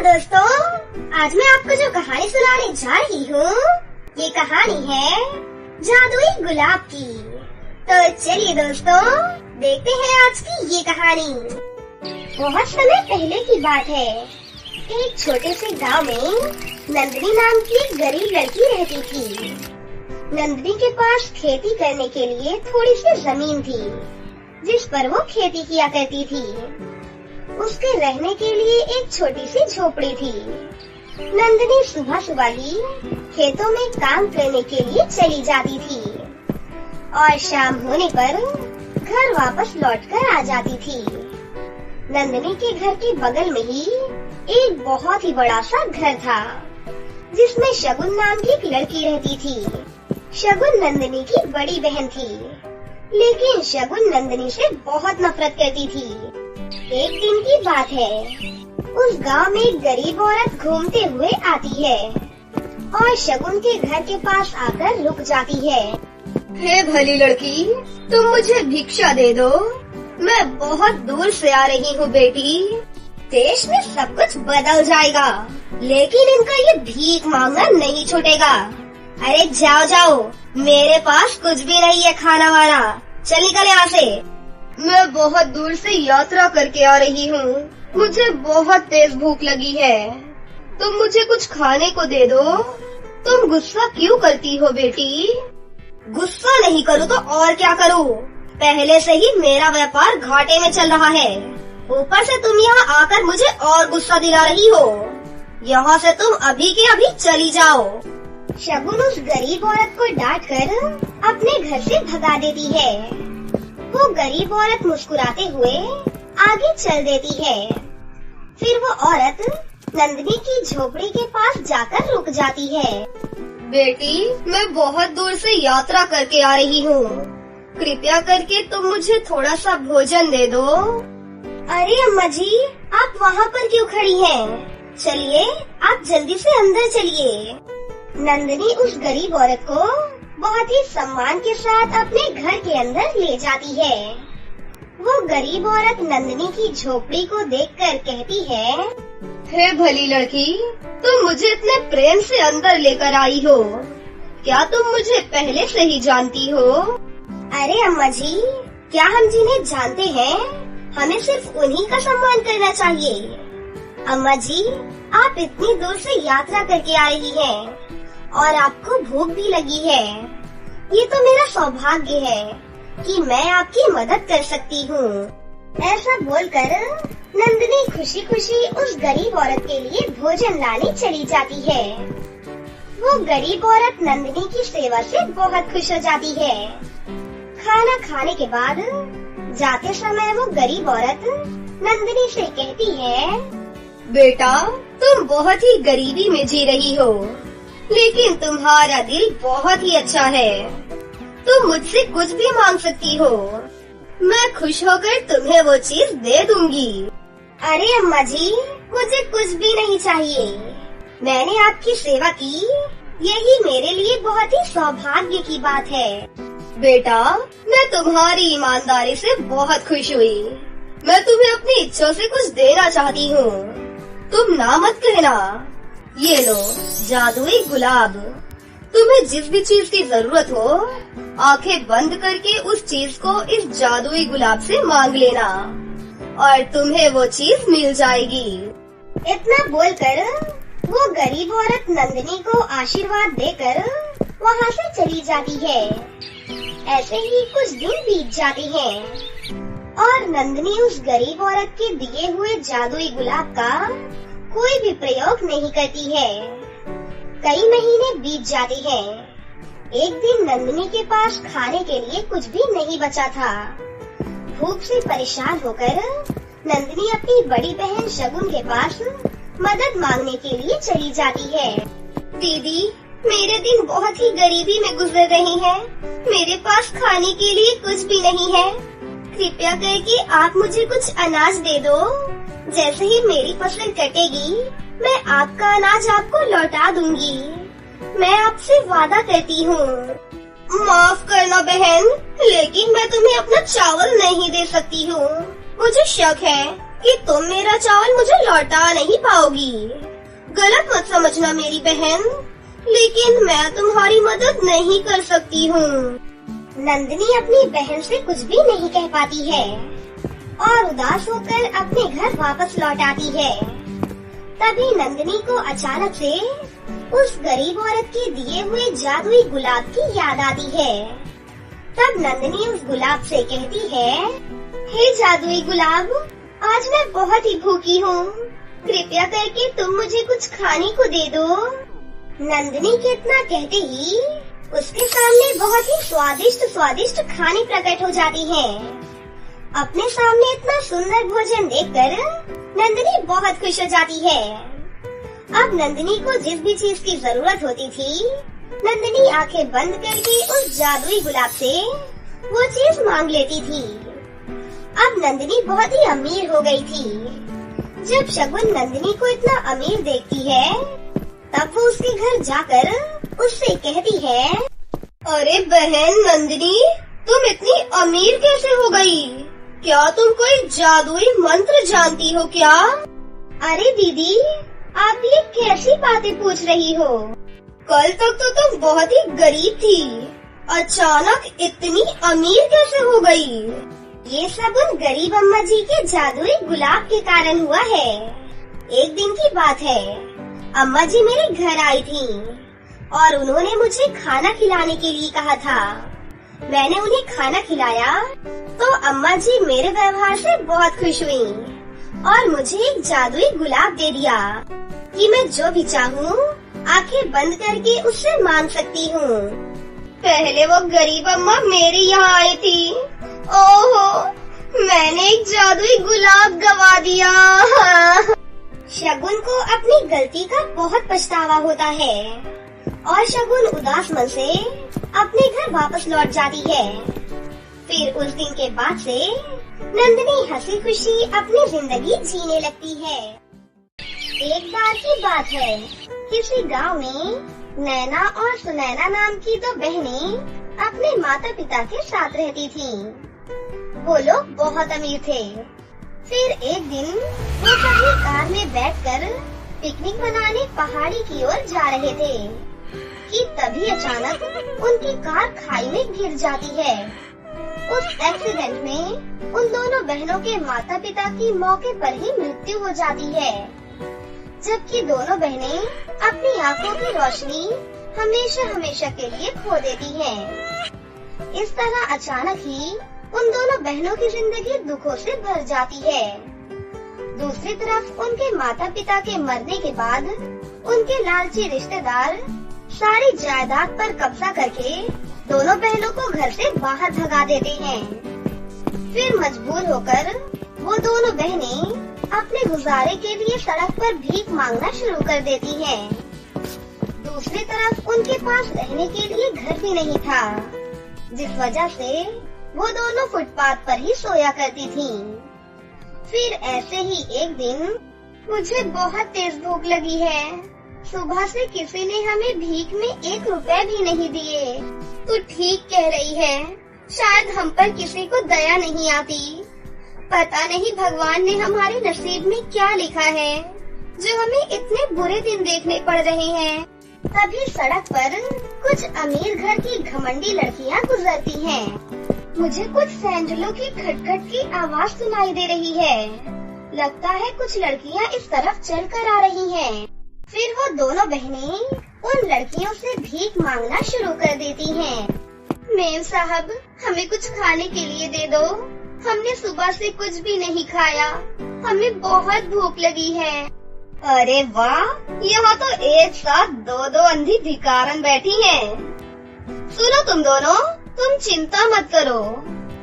दोस्तों, आज मैं आपको जो कहानी सुनाने जा रही हूँ, ये कहानी है जादुई गुलाब की। तो चलिए दोस्तों, देखते हैं आज की ये कहानी। बहुत समय पहले की बात है। एक छोटे से गांव में नंदिनी नाम की एक गरीब लड़की रहती थी। नंदिनी के पास खेती करने के लिए थोड़ी सी जमीन थी, जिस पर वो खेती किया करती थी। उसके रहने के लिए एक छोटी सी झोपड़ी थी। नंदिनी सुबह सुबह ही खेतों में काम करने के लिए चली जाती थी और शाम होने पर घर वापस लौटकर आ जाती थी। नंदिनी के घर के बगल में ही एक बहुत ही बड़ा सा घर था, जिसमें शगुन नाम की एक लड़की रहती थी। शगुन नंदिनी की बड़ी बहन थी, लेकिन शगुन नंदिनी से बहुत नफरत करती थी। एक दिन की बात है, उस गांव में एक गरीब औरत घूमते हुए आती है और शगुन के घर के पास आकर रुक जाती है। हे भली लड़की, तुम मुझे भिक्षा दे दो। मैं बहुत दूर से आ रही हूँ बेटी। देश में सब कुछ बदल जाएगा, लेकिन इनका ये भीख मांगना नहीं छूटेगा। अरे जाओ जाओ, मेरे पास कुछ भी नहीं है खाना वाना। चल निकल यहाँ से। मैं बहुत दूर से यात्रा करके आ रही हूँ, मुझे बहुत तेज भूख लगी है। तुम मुझे कुछ खाने को दे दो। तुम गुस्सा क्यों करती हो बेटी? गुस्सा नहीं करूँ तो और क्या करूँ? पहले से ही मेरा व्यापार घाटे में चल रहा है, ऊपर से तुम यहाँ आकर मुझे और गुस्सा दिला रही हो। यहाँ से तुम अभी के अभी चली जाओ। शगुन उस गरीब औरत को डांट कर अपने घर से भगा देती है। वो गरीब औरत मुस्कुराते हुए आगे चल देती है। फिर वो औरत नंदिनी की झोपड़ी के पास जाकर रुक जाती है। बेटी, मैं बहुत दूर से यात्रा करके आ रही हूँ, कृपया करके तुम मुझे थोड़ा सा भोजन दे दो। अरे अम्मा जी, आप वहाँ पर क्यों खड़ी हैं? चलिए, आप जल्दी से अंदर चलिए। नंदिनी उस गरीब औरत को बहुत ही सम्मान के साथ अपने घर के अंदर ले जाती है। वो गरीब औरत नंदिनी की झोपड़ी को देखकर कहती है, हे भली लड़की, तुम मुझे इतने प्रेम से अंदर लेकर आई हो। क्या तुम मुझे पहले से ही जानती हो? अरे अम्मा जी, क्या हम जिन्हें जानते हैं, हमें सिर्फ उन्हीं का सम्मान करना चाहिए। अम्मा जी, आप इतनी दूर से यात्रा करके आ रही हैं और आपको भूख भी लगी है। ये तो मेरा सौभाग्य है कि मैं आपकी मदद कर सकती हूँ। ऐसा बोलकर नंदिनी खुशी खुशी उस गरीब औरत के लिए भोजन लाने चली जाती है। वो गरीब औरत नंदिनी की सेवा से बहुत खुश हो जाती है। खाना खाने के बाद जाते समय वो गरीब औरत नंदिनी से कहती है, बेटा, तुम बहुत ही गरीबी में जी रही हो, लेकिन तुम्हारा दिल बहुत ही अच्छा है। तुम मुझसे कुछ भी मांग सकती हो, मैं खुश होकर तुम्हें वो चीज दे दूंगी। अरे अम्मा जी, मुझे कुछ भी नहीं चाहिए। मैंने आपकी सेवा की, यही मेरे लिए बहुत ही सौभाग्य की बात है। बेटा, मैं तुम्हारी ईमानदारी से बहुत खुश हुई। मैं तुम्हें अपनी इच्छा से कुछ देना चाहती हूँ, तुम ना मत कहना। ये लो जादुई गुलाब। तुम्हें जिस भी चीज की जरूरत हो, आंखें बंद करके उस चीज को इस जादुई गुलाब से मांग लेना और तुम्हें वो चीज मिल जाएगी। इतना बोलकर वो गरीब औरत नंदिनी को आशीर्वाद देकर वहाँ से चली जाती है। ऐसे ही कुछ दिन बीत जाते हैं और नंदिनी उस गरीब औरत के दिए हुए जादुई गुलाब का कोई भी प्रयोग नहीं करती है। कई महीने बीत जाते हैं। एक दिन नंदिनी के पास खाने के लिए कुछ भी नहीं बचा था। भूख से परेशान होकर नंदिनी अपनी बड़ी बहन शगुन के पास मदद मांगने के लिए चली जाती है। दीदी, मेरे दिन बहुत ही गरीबी में गुजर रहे हैं। मेरे पास खाने के लिए कुछ भी नहीं है। कृपया करके आप मुझे कुछ अनाज दे दो। जैसे ही मेरी फसल कटेगी, मैं आपका अनाज आपको लौटा दूंगी। मैं आपसे वादा करती हूँ। माफ करना बहन, लेकिन मैं तुम्हें अपना चावल नहीं दे सकती हूँ। मुझे शक है कि तुम मेरा चावल मुझे लौटा नहीं पाओगी। गलत मत समझना मेरी बहन, लेकिन मैं तुम्हारी मदद नहीं कर सकती हूँ। नंदिनी अपनी बहन से कुछ भी नहीं कह पाती है और उदास होकर अपने घर वापस लौट आती है। तभी नंदिनी को अचानक से उस गरीब औरत के दिए हुए जादुई गुलाब की याद आती है। तब नंदिनी उस गुलाब से कहती है, हे जादुई गुलाब, आज मैं बहुत ही भूखी हूँ, कृपया करके तुम मुझे कुछ खाने को दे दो। नंदिनी के इतना कहते ही उसके सामने बहुत ही स्वादिष्ट खाने प्रकट हो जाती हैं। अपने सामने इतना सुंदर भोजन देखकर नंदिनी बहुत खुश हो जाती है। अब नंदिनी को जिस भी चीज की जरूरत होती थी, नंदिनी आंखें बंद करके उस जादुई गुलाब से वो चीज मांग लेती थी। अब नंदिनी बहुत ही अमीर हो गई थी। जब शगुन नंदिनी को इतना अमीर देखती है, तब वो उसके घर जाकर उससे कहती है, अरे बहन नंदिनी, तुम इतनी अमीर कैसे हो गई? क्या तुम कोई जादुई मंत्र जानती हो क्या? अरे दीदी, आप ये कैसी बातें पूछ रही हो? कल तक तो तुम बहुत ही गरीब थी, अचानक इतनी अमीर कैसे हो गई? ये सब उन गरीब अम्मा जी के जादुई गुलाब के कारण हुआ है। एक दिन की बात है, अम्मा जी मेरे घर आई थी और उन्होंने मुझे खाना खिलाने के लिए कहा था। मैंने उन्हें खाना खिलाया तो अम्मा जी मेरे व्यवहार से बहुत खुश हुई और मुझे एक जादुई गुलाब दे दिया कि मैं जो भी चाहूँ आंखें बंद करके उससे मांग सकती हूँ। पहले वो गरीब अम्मा मेरे यहाँ आई थी। ओहो, मैंने एक जादुई गुलाब गवा दिया। शगुन को अपनी गलती का बहुत पछतावा होता है और शगुन उदास मन से अपने घर वापस लौट जाती है। फिर उस दिन के बाद से नंदिनी हंसी खुशी अपनी जिंदगी जीने लगती है। एक बार की बात है, किसी गांव में नैना और सुनैना नाम की दो बहनें अपने माता पिता के साथ रहती थीं। वो लोग बहुत अमीर थे। फिर एक दिन वो सभी कार में बैठकर पिकनिक मनाने पहाड़ी की ओर जा रहे थे कि तभी अचानक उनकी कार खाई में गिर जाती है। उस एक्सीडेंट में उन दोनों बहनों के माता पिता की मौके पर ही मृत्यु हो जाती है, जबकि दोनों बहनें अपनी आंखों की रोशनी हमेशा हमेशा के लिए खो देती हैं। इस तरह अचानक ही उन दोनों बहनों की जिंदगी दुखों से भर जाती है। दूसरी तरफ उनके माता पिता के मरने के बाद उनके लालची रिश्तेदार सारी जायदाद पर कब्जा करके दोनों बहनों को घर से बाहर भगा देते हैं। फिर मजबूर होकर वो दोनों बहनें अपने गुजारे के लिए सड़क पर भीख मांगना शुरू कर देती हैं। दूसरी तरफ उनके पास रहने के लिए घर भी नहीं था, जिस वजह से वो दोनों फुटपाथ पर ही सोया करती थीं। फिर ऐसे ही एक दिन, मुझे बहुत तेज भूख लगी है, सुबह से किसी ने हमें भीख में 1 रुपए भी नहीं दिए। तू ठीक कह रही है, शायद हम पर किसी को दया नहीं आती। पता नहीं भगवान ने हमारे नसीब में क्या लिखा है, जो हमें इतने बुरे दिन देखने पड़ रहे हैं। तभी सड़क पर कुछ अमीर घर की घमंडी लड़कियां गुजरती हैं। मुझे कुछ सैंडलों की खटखट की आवाज सुनाई दे रही है। लगता है कुछ लड़कियां इस तरफ चल कर आ रही हैं। फिर वो दोनों बहनें उन लड़कियों से भीख मांगना शुरू कर देती हैं। मेम साहब, हमें कुछ खाने के लिए दे दो, हमने सुबह से कुछ भी नहीं खाया, हमें बहुत भूख लगी है। अरे वाह, यहाँ तो एक साथ 2 अंधी भिखारन बैठी हैं। सुनो तुम दोनों, तुम चिंता मत करो,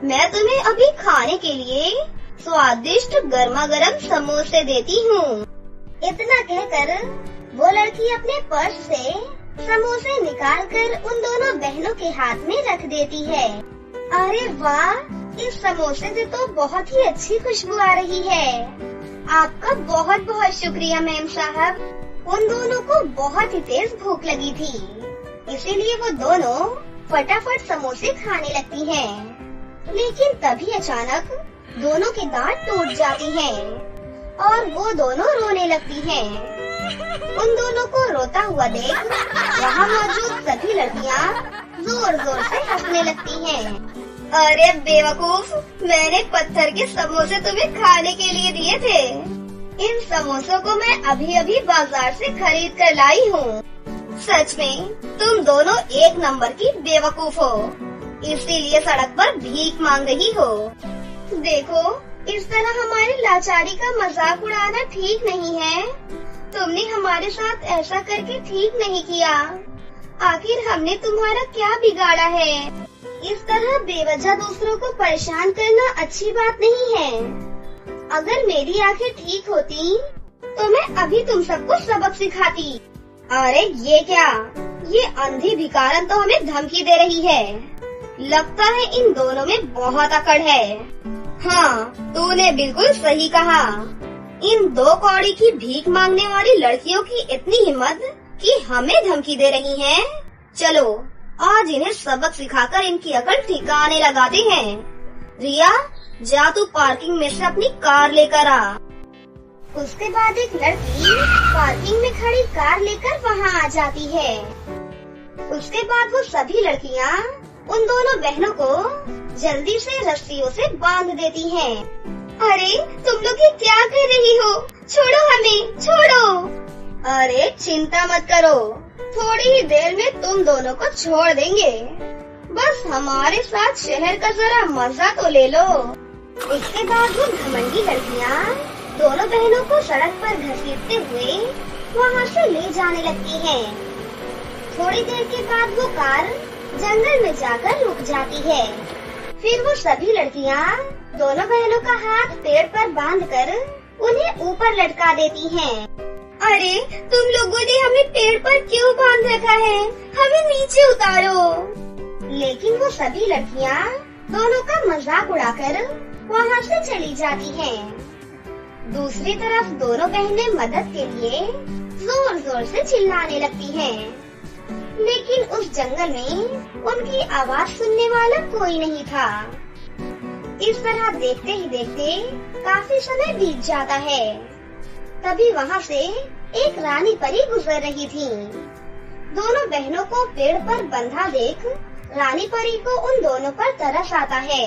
मैं तुम्हें अभी खाने के लिए स्वादिष्ट गर्मा गर्म समोसे देती हूँ। इतना कहकर वो लड़की अपने पर्स से समोसे निकालकर उन दोनों बहनों के हाथ में रख देती है। अरे वाह, इस समोसे से तो बहुत ही अच्छी खुशबू आ रही है। आपका बहुत बहुत शुक्रिया मेम साहब। उन दोनों को बहुत ही तेज भूख लगी थी, इसीलिए वो दोनों फटाफट समोसे खाने लगती हैं। लेकिन तभी अचानक दोनों के दांत टूट जाती हैं और वो दोनों रोने लगती हैं। उन दोनों को रोता हुआ देख वहाँ मौजूद सभी लड़कियाँ जोर जोर से हंसने लगती हैं। अरे बेवकूफ, मैंने पत्थर के समोसे तुम्हें खाने के लिए दिए थे। इन समोसों को मैं अभी अभी बाजार से खरीद कर लाई हूँ। सच में तुम दोनों एक नंबर की बेवकूफ हो, इसीलिए सड़क पर भीख मांग रही हो। देखो, इस तरह हमारी लाचारी का मजाक उड़ाना ठीक नहीं है। तुमने हमारे साथ ऐसा करके ठीक नहीं किया। आखिर हमने तुम्हारा क्या बिगाड़ा है? इस तरह बेवजह दूसरों को परेशान करना अच्छी बात नहीं है। अगर मेरी आंखें ठीक होती तो मैं अभी तुम सबको सबक सिखाती। अरे ये क्या? ये अंधी भिखारन तो हमें धमकी दे रही है। लगता है इन दोनों में बहुत अकड़ है। हाँ, तूने बिल्कुल सही कहा। इन दो कौड़ी की भीख मांगने वाली लड़कियों की इतनी हिम्मत कि हमें धमकी दे रही हैं। चलो आज इन्हें सबक सिखाकर इनकी अकड़ ठिकाने लगाते हैं। रिया, जा तू पार्किंग में से अपनी कार लेकर आ। उसके बाद एक लड़की पार्किंग में खड़ी कार लेकर वहाँ आ जाती है। उसके बाद वो सभी लड़कियाँ उन दोनों बहनों को जल्दी से रस्सियों से बांध देती हैं। अरे तुम लोग ये क्या कर रही हो? छोड़ो हमें, छोड़ो। अरे चिंता मत करो, थोड़ी ही देर में तुम दोनों को छोड़ देंगे। बस हमारे साथ शहर का जरा मजा तो ले लो। इसके बाद वो घमंडी लड़कियाँ दोनों बहनों को सड़क पर घसीटते हुए वहाँ से ले जाने लगती हैं। थोड़ी देर के बाद वो कार जंगल में जाकर रुक जाती है। फिर वो सभी लड़कियाँ दोनों बहनों का हाथ पेड़ पर बांधकर उन्हें ऊपर लटका देती हैं। अरे तुम लोगों ने हमें पेड़ पर क्यों बांध रखा है? हमें नीचे उतारो। लेकिन वो सभी लड़कियाँ दोनों का मजाक उड़ाकर वहाँ से चली जाती हैं। दूसरी तरफ दोनों बहनें मदद के लिए जोर जोर से चिल्लाने लगती हैं। लेकिन उस जंगल में उनकी आवाज सुनने वाला कोई नहीं था। इस तरह देखते ही देखते काफी समय बीत जाता है। तभी वहाँ से एक रानी परी गुजर रही थी। दोनों बहनों को पेड़ पर बंधा देख रानी परी को उन दोनों पर तरस आता है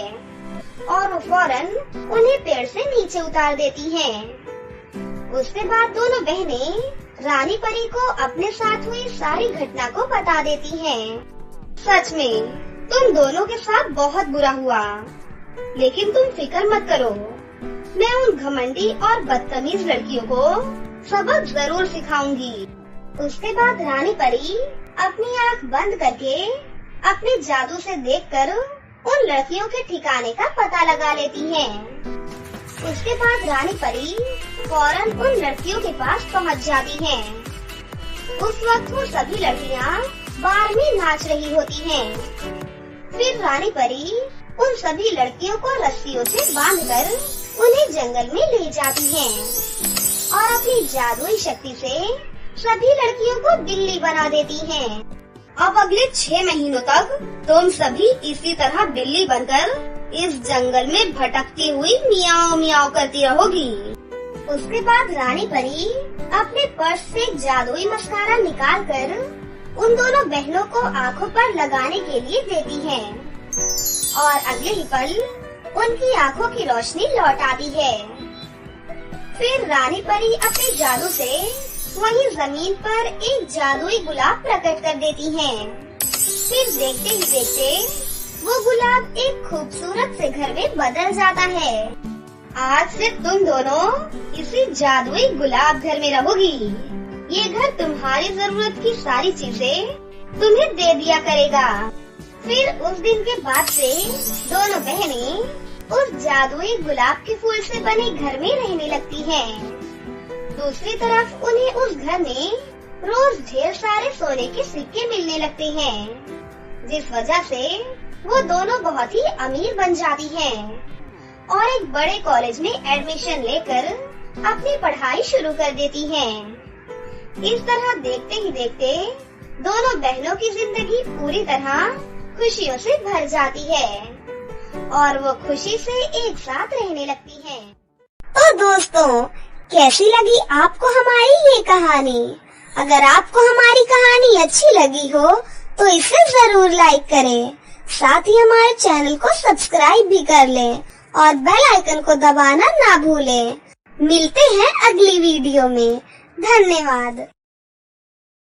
और वो फौरन उन्हें पेड़ से नीचे उतार देती हैं। उसके बाद दोनों बहनें रानी परी को अपने साथ हुई सारी घटना को बता देती हैं। सच में तुम दोनों के साथ बहुत बुरा हुआ, लेकिन तुम फिक्र मत करो, मैं उन घमंडी और बदतमीज लड़कियों को सबक जरूर सिखाऊंगी। उसके बाद रानी परी अपनी आँख बंद करके अपने जादू से देखकर उन लड़कियों के ठिकाने का पता लगा लेती हैं। उसके बाद रानी परी फौरन उन लड़कियों के पास पहुंच जाती हैं। उस वक्त वो सभी लड़कियां बार में नाच रही होती हैं। फिर रानी परी उन सभी लड़कियों को रस्सियों से बांधकर उन्हें जंगल में ले जाती हैं और अपनी जादुई शक्ति से सभी लड़कियों को बिल्ली बना देती हैं। अब अगले 6 महीनों तक तुम सभी इसी तरह बिल्ली बनकर इस जंगल में भटकती हुई मियाओ मियाओ करती रहोगी। उसके बाद रानी परी अपने पर्स से जादुई मस्कारा निकालकर उन दोनों बहनों को आंखों पर लगाने के लिए देती है और अगले ही पल उनकी आंखों की रोशनी लौट आती है। फिर रानी परी अपने जादू से वहीं जमीन पर एक जादुई गुलाब प्रकट कर देती हैं। फिर देखते ही देखते वो गुलाब एक खूबसूरत से घर में बदल जाता है। आज से तुम दोनों इसी जादुई गुलाब घर में रहोगी। ये घर तुम्हारी जरूरत की सारी चीजें तुम्हें दे दिया करेगा। फिर उस दिन के बाद से दोनों बहनें उस जादुई गुलाब के फूल से बने घर में रहने लगती हैं। दूसरी तरफ उन्हें उस घर में रोज ढेर सारे सोने के सिक्के मिलने लगते हैं, जिस वजह से वो दोनों बहुत ही अमीर बन जाती हैं और एक बड़े कॉलेज में एडमिशन लेकर अपनी पढ़ाई शुरू कर देती हैं। इस तरह देखते ही देखते दोनों बहनों की जिंदगी पूरी तरह खुशियों से भर जाती है और वो खुशी से एक साथ रहने लगती हैं। तो दोस्तों, कैसी लगी आपको हमारी ये कहानी? अगर आपको हमारी कहानी अच्छी लगी हो तो इसे जरूर लाइक करें, साथ ही हमारे चैनल को सब्सक्राइब भी कर लें और बेल आइकन को दबाना ना भूलें। मिलते हैं अगली वीडियो में। धन्यवाद।